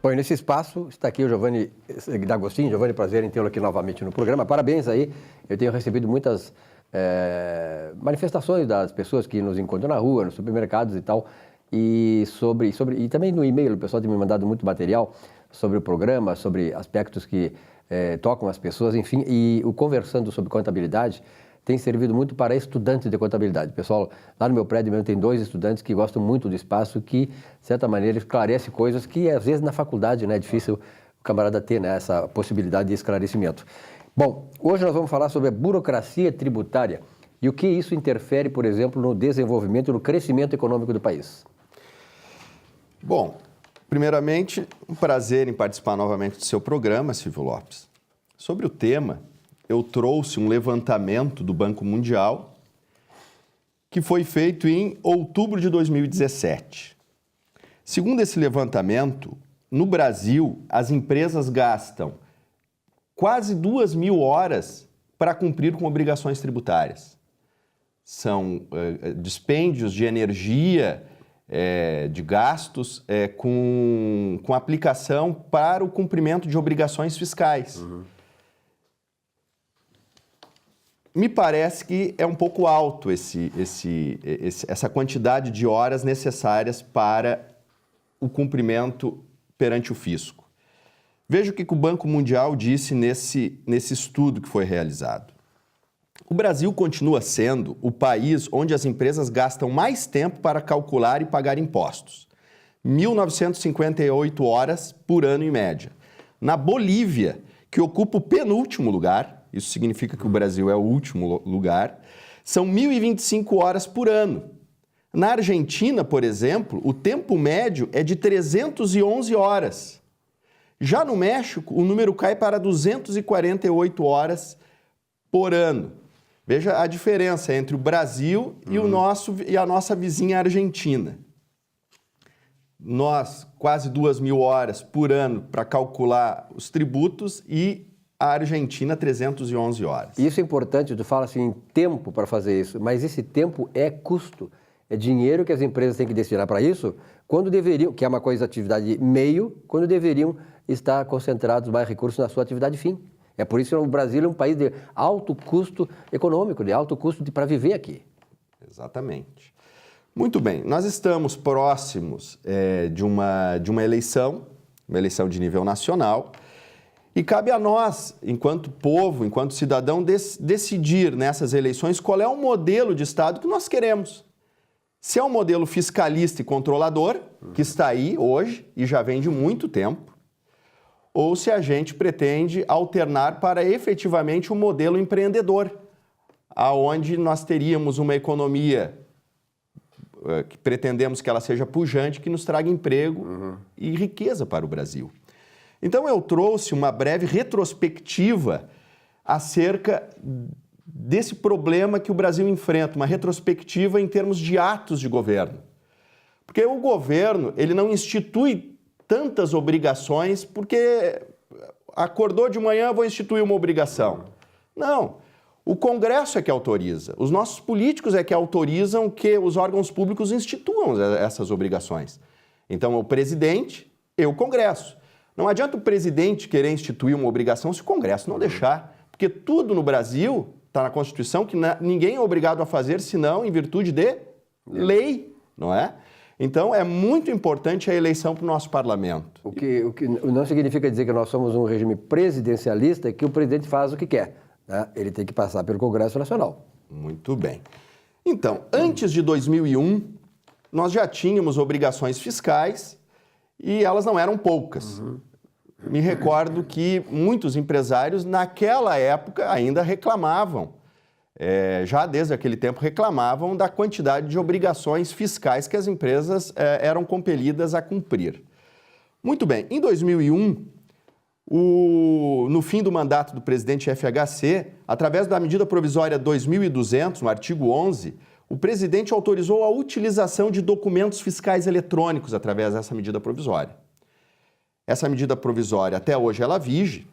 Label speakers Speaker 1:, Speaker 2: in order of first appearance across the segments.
Speaker 1: Bom, e nesse espaço está aqui o Giovanni D'Agostinho. Giovanni, prazer em tê-lo aqui novamente no programa. Parabéns aí. Eu tenho recebido muitas manifestações das pessoas que nos encontram na rua, nos supermercados e tal, e também no e-mail o pessoal tem me mandado muito material sobre o programa, sobre aspectos que tocam as pessoas, enfim, e o Conversando sobre Contabilidade tem servido muito para estudantes de contabilidade. Pessoal, lá no meu prédio mesmo tem 2 estudantes que gostam muito do espaço, que, de certa maneira, esclarece coisas que, às vezes, na faculdade, né, é difícil o camarada ter, né, essa possibilidade de esclarecimento. Bom, hoje nós vamos falar sobre a burocracia tributária e o que isso interfere, por exemplo, no desenvolvimento e no crescimento econômico do país.
Speaker 2: Bom, primeiramente, um prazer em participar novamente do seu programa, Silvio Lopes. Sobre o tema, eu trouxe um levantamento do Banco Mundial que foi feito em outubro de 2017. Segundo esse levantamento, no Brasil, as empresas gastam quase 2.000 horas para cumprir com obrigações tributárias. São dispêndios de energia, de gastos com aplicação para o cumprimento de obrigações fiscais. Me parece que é um pouco alto essa quantidade de horas necessárias para o cumprimento perante o fisco. Veja o que o Banco Mundial disse nesse estudo que foi realizado. O Brasil continua sendo o país onde as empresas gastam mais tempo para calcular e pagar impostos. 1.958 horas por ano em média. Na Bolívia, que ocupa o penúltimo lugar, isso significa que o Brasil é o último lugar, são 1.025 horas por ano. Na Argentina, por exemplo, o tempo médio é de 311 horas. Já no México, o número cai para 248 horas por ano. Veja a diferença entre o Brasil e a nossa vizinha Argentina. Nós, quase 2.000 horas por ano para calcular os tributos e a Argentina, 311 horas.
Speaker 1: Isso é importante, tu fala assim, tempo para fazer isso, mas esse tempo é custo, é dinheiro que as empresas têm que destinar para isso, quando deveriam, que é uma coisa, atividade meio, quando deveriam estar concentrados mais recursos na sua atividade fim. É por isso que o Brasil é um país de alto custo econômico, de alto custo para viver aqui.
Speaker 2: Exatamente. Muito bem, nós estamos próximos de uma eleição de nível nacional, e cabe a nós, enquanto povo, enquanto cidadão, decidir nessas eleições qual é o modelo de Estado que nós queremos. Se é um modelo fiscalista e controlador, que está aí hoje e já vem de muito tempo, ou se a gente pretende alternar para efetivamente um modelo empreendedor, aonde nós teríamos uma economia que pretendemos que ela seja pujante, que nos traga emprego e riqueza para o Brasil. Então, eu trouxe uma breve retrospectiva acerca desse problema que o Brasil enfrenta, uma retrospectiva em termos de atos de governo. Porque o governo, ele não institui tantas obrigações porque acordou de manhã, vou instituir uma obrigação. Não, o Congresso é que autoriza, os nossos políticos é que autorizam que os órgãos públicos instituam essas obrigações. Então, o presidente e o Congresso. Não adianta o presidente querer instituir uma obrigação se o Congresso não deixar, porque tudo no Brasil está na Constituição que ninguém é obrigado a fazer senão em virtude de lei, não é? Então, é muito importante a eleição para o nosso parlamento.
Speaker 1: O que não significa dizer que nós somos um regime presidencialista, que o presidente faz o que quer, né? Ele tem que passar pelo Congresso Nacional.
Speaker 2: Muito bem. Então, antes de 2001, nós já tínhamos obrigações fiscais e elas não eram poucas. Me recordo que muitos empresários, naquela época, ainda reclamavam, já desde aquele tempo reclamavam da quantidade de obrigações fiscais que as empresas eram compelidas a cumprir. Muito bem, em 2001, no fim do mandato do presidente FHC, através da medida provisória 2200, no artigo 11, o presidente autorizou a utilização de documentos fiscais eletrônicos através dessa medida provisória. Essa medida provisória, até hoje, ela vige.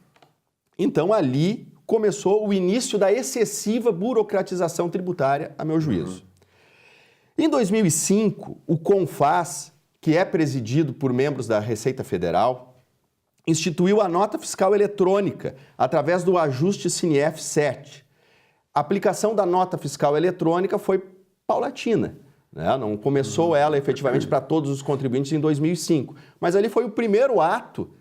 Speaker 2: Então, ali começou o início da excessiva burocratização tributária, a meu juízo. Em 2005, o CONFAS, que é presidido por membros da Receita Federal, instituiu a nota fiscal eletrônica através do ajuste SINIEF 7. A aplicação da nota fiscal eletrônica foi paulatina, né? Não começou ela efetivamente para todos os contribuintes em 2005, mas ali foi o primeiro ato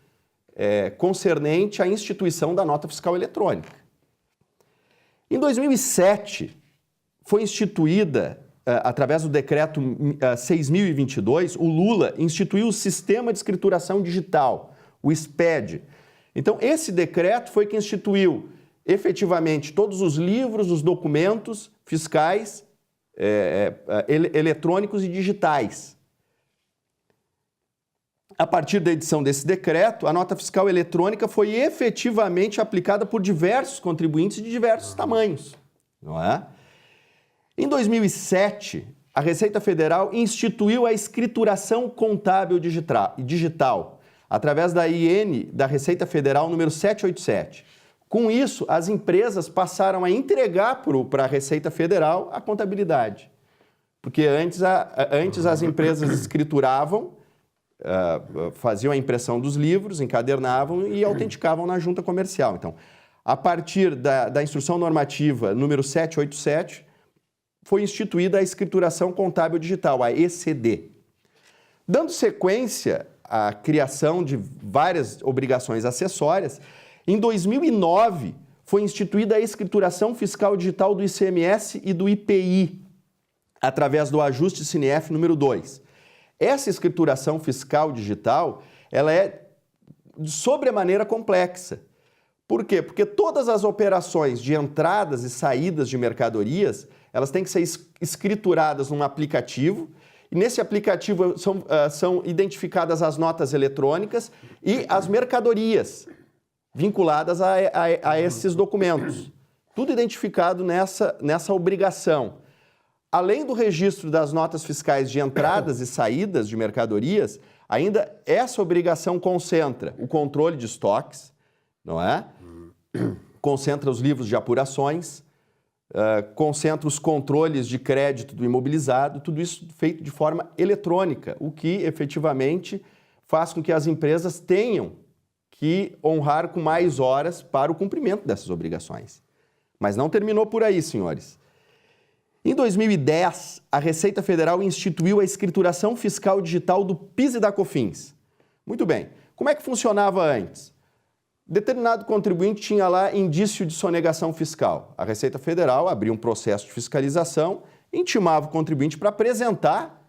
Speaker 2: concernente à instituição da nota fiscal eletrônica. Em 2007, foi instituída, através do decreto 6.022, o Lula instituiu o Sistema de Escrituração Digital, o SPED. Então, esse decreto foi que instituiu efetivamente todos os livros, os documentos fiscais eletrônicos e digitais. A partir da edição desse decreto, a nota fiscal eletrônica foi efetivamente aplicada por diversos contribuintes de diversos tamanhos, não é? Em 2007, a Receita Federal instituiu a escrituração contábil digital, através da IN da Receita Federal número 787. Com isso, as empresas passaram a entregar para a Receita Federal a contabilidade. Porque antes as empresas escrituravam, faziam a impressão dos livros, encadernavam e autenticavam na junta comercial. Então, a partir da Instrução Normativa número 787, foi instituída a escrituração contábil digital, a ECD. Dando sequência à criação de várias obrigações acessórias, em 2009 foi instituída a escrituração fiscal digital do ICMS e do IPI, através do ajuste SINIEF número 2. Essa escrituração fiscal digital, ela é de sobremaneira complexa. Por quê? Porque todas as operações de entradas e saídas de mercadorias, elas têm que ser escrituradas num aplicativo, e nesse aplicativo são identificadas as notas eletrônicas e as mercadorias vinculadas a esses documentos. Tudo identificado nessa obrigação. Além do registro das notas fiscais de entradas e saídas de mercadorias, ainda essa obrigação concentra o controle de estoques, não é? Concentra os livros de apurações, concentra os controles de crédito do imobilizado, tudo isso feito de forma eletrônica, o que efetivamente faz com que as empresas tenham que honrar com mais horas para o cumprimento dessas obrigações. Mas não terminou por aí, senhores. Em 2010, a Receita Federal instituiu a escrituração fiscal digital do PIS e da COFINS. Muito bem. Como é que funcionava antes? Determinado contribuinte tinha lá indício de sonegação fiscal. A Receita Federal abria um processo de fiscalização, intimava o contribuinte para apresentar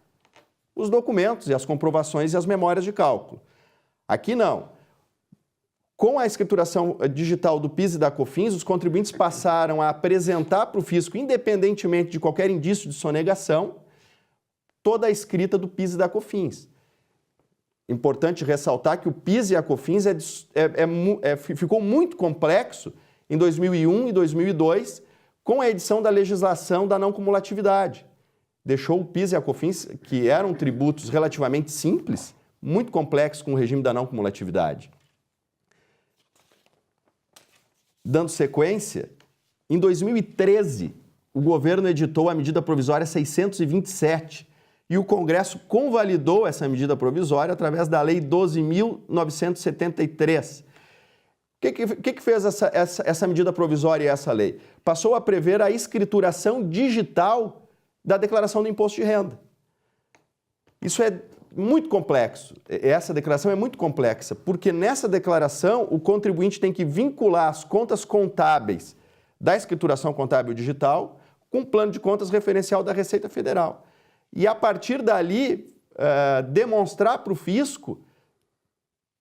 Speaker 2: os documentos e as comprovações e as memórias de cálculo. Aqui não. Com a escrituração digital do PIS e da COFINS, os contribuintes passaram a apresentar para o fisco, independentemente de qualquer indício de sonegação, toda a escrita do PIS e da COFINS. Importante ressaltar que o PIS e a COFINS ficou muito complexo em 2001 e 2002 com a edição da legislação da não cumulatividade. Deixou o PIS e a COFINS, que eram tributos relativamente simples, muito complexos com o regime da não cumulatividade. Dando sequência, em 2013, o governo editou a medida provisória 627 e o Congresso convalidou essa medida provisória através da Lei 12.973. O que fez essa medida provisória e essa lei? Passou a prever a escrituração digital da declaração do imposto de renda. Isso é muito complexo. Essa declaração é muito complexa, porque nessa declaração o contribuinte tem que vincular as contas contábeis da escrituração contábil digital com o plano de contas referencial da Receita Federal. E a partir dali, demonstrar para o fisco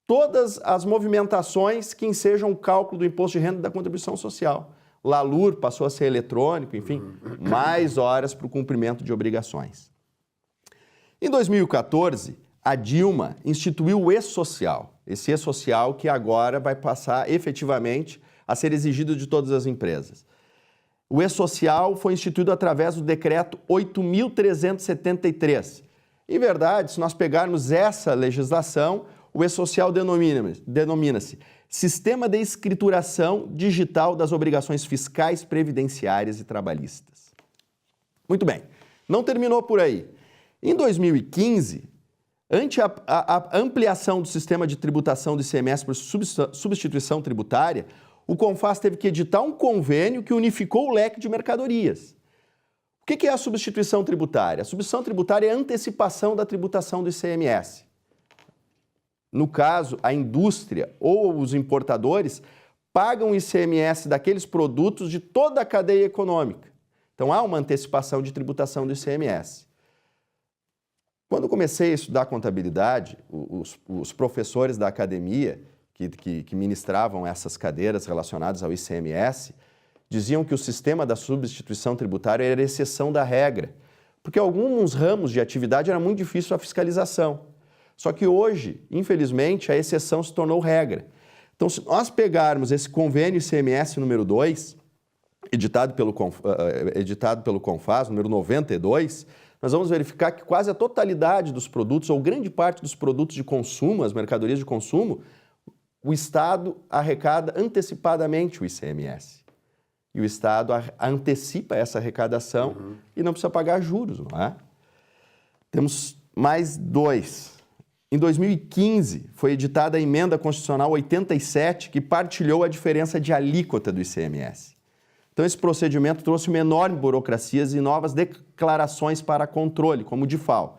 Speaker 2: todas as movimentações que ensejam o cálculo do imposto de renda e da contribuição social. LALUR passou a ser eletrônico, enfim, mais horas para o cumprimento de obrigações. Em 2014, a Dilma instituiu o E-Social. Esse E-Social que agora vai passar efetivamente a ser exigido de todas as empresas. O E-Social foi instituído através do decreto 8.373. Em verdade, se nós pegarmos essa legislação, o E-Social denomina-se Sistema de Escrituração Digital das Obrigações Fiscais, Previdenciárias e Trabalhistas. Muito bem, não terminou por aí. Em 2015, Ante a ampliação do sistema de tributação do ICMS por substituição tributária, o CONFAS teve que editar um convênio que unificou o leque de mercadorias. O que é a substituição tributária? A substituição tributária é a antecipação da tributação do ICMS. No caso, a indústria ou os importadores pagam o ICMS daqueles produtos de toda a cadeia econômica. Então, há uma antecipação de tributação do ICMS. Quando eu comecei a estudar contabilidade, os professores da academia que ministravam essas cadeiras relacionadas ao ICMS diziam que o sistema da substituição tributária era exceção da regra, porque alguns ramos de atividade era muito difícil a fiscalização. Só que hoje, infelizmente, a exceção se tornou regra. Então, se nós pegarmos esse convênio ICMS número 2, editado pelo CONFAS, número 92, nós vamos verificar que quase a totalidade dos produtos, ou grande parte dos produtos de consumo, as mercadorias de consumo, o Estado arrecada antecipadamente o ICMS. E o Estado antecipa essa arrecadação e não precisa pagar juros, não é? Temos mais 2. Em 2015, foi editada a Emenda Constitucional 87, que partilhou a diferença de alíquota do ICMS. Então, esse procedimento trouxe uma enorme burocracia e novas declarações para controle, como o DIFAL.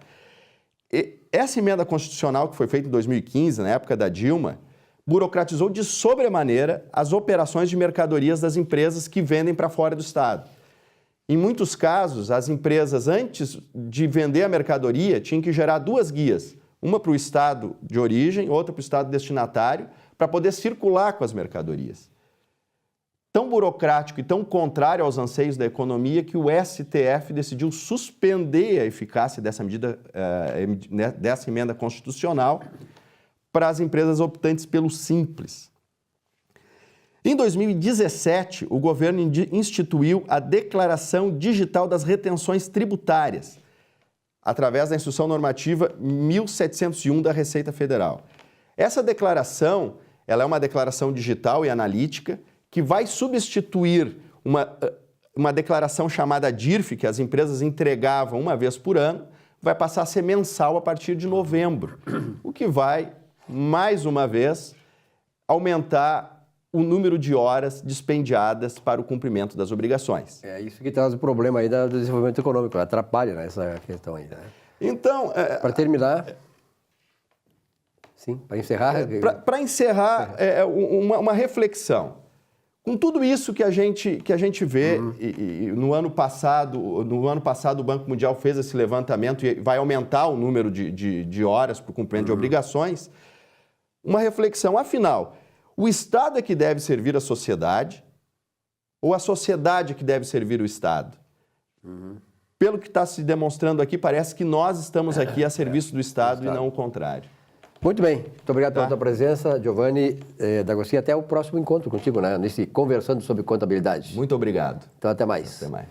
Speaker 2: Essa emenda constitucional que foi feita em 2015, na época da Dilma, burocratizou de sobremaneira as operações de mercadorias das empresas que vendem para fora do Estado. Em muitos casos, as empresas, antes de vender a mercadoria, tinham que gerar 2 guias, uma para o Estado de origem, outra para o Estado destinatário, para poder circular com as mercadorias. Tão burocrático e tão contrário aos anseios da economia que o STF decidiu suspender a eficácia dessa medida, dessa emenda constitucional para as empresas optantes pelo Simples. Em 2017, o governo instituiu a Declaração Digital das Retenções Tributárias, através da Instrução Normativa 1701 da Receita Federal. Essa declaração, ela é uma declaração digital e analítica que vai substituir uma declaração chamada DIRF, que as empresas entregavam uma vez por ano, vai passar a ser mensal a partir de novembro, o que vai, mais uma vez, aumentar o número de horas dispendiadas para o cumprimento das obrigações.
Speaker 1: É isso que traz o problema aí do desenvolvimento econômico, atrapalha nessa questão aí, né?
Speaker 2: Então...
Speaker 1: para terminar... Sim, para encerrar...
Speaker 2: Para encerrar, uma reflexão. Com tudo isso que a gente vê, e no ano passado o Banco Mundial fez esse levantamento e vai aumentar o número de horas para o cumprimento de obrigações, uma reflexão, afinal, o Estado é que deve servir a sociedade ou a sociedade é que deve servir o Estado? Pelo que está se demonstrando aqui, parece que nós estamos aqui a serviço do Estado e não o contrário.
Speaker 1: Muito bem, muito obrigado pela tua presença, Giovanni D'Agostino. Até o próximo encontro contigo, né? Nesse Conversando sobre Contabilidade.
Speaker 2: Muito obrigado.
Speaker 1: Então, até mais.
Speaker 2: Até mais.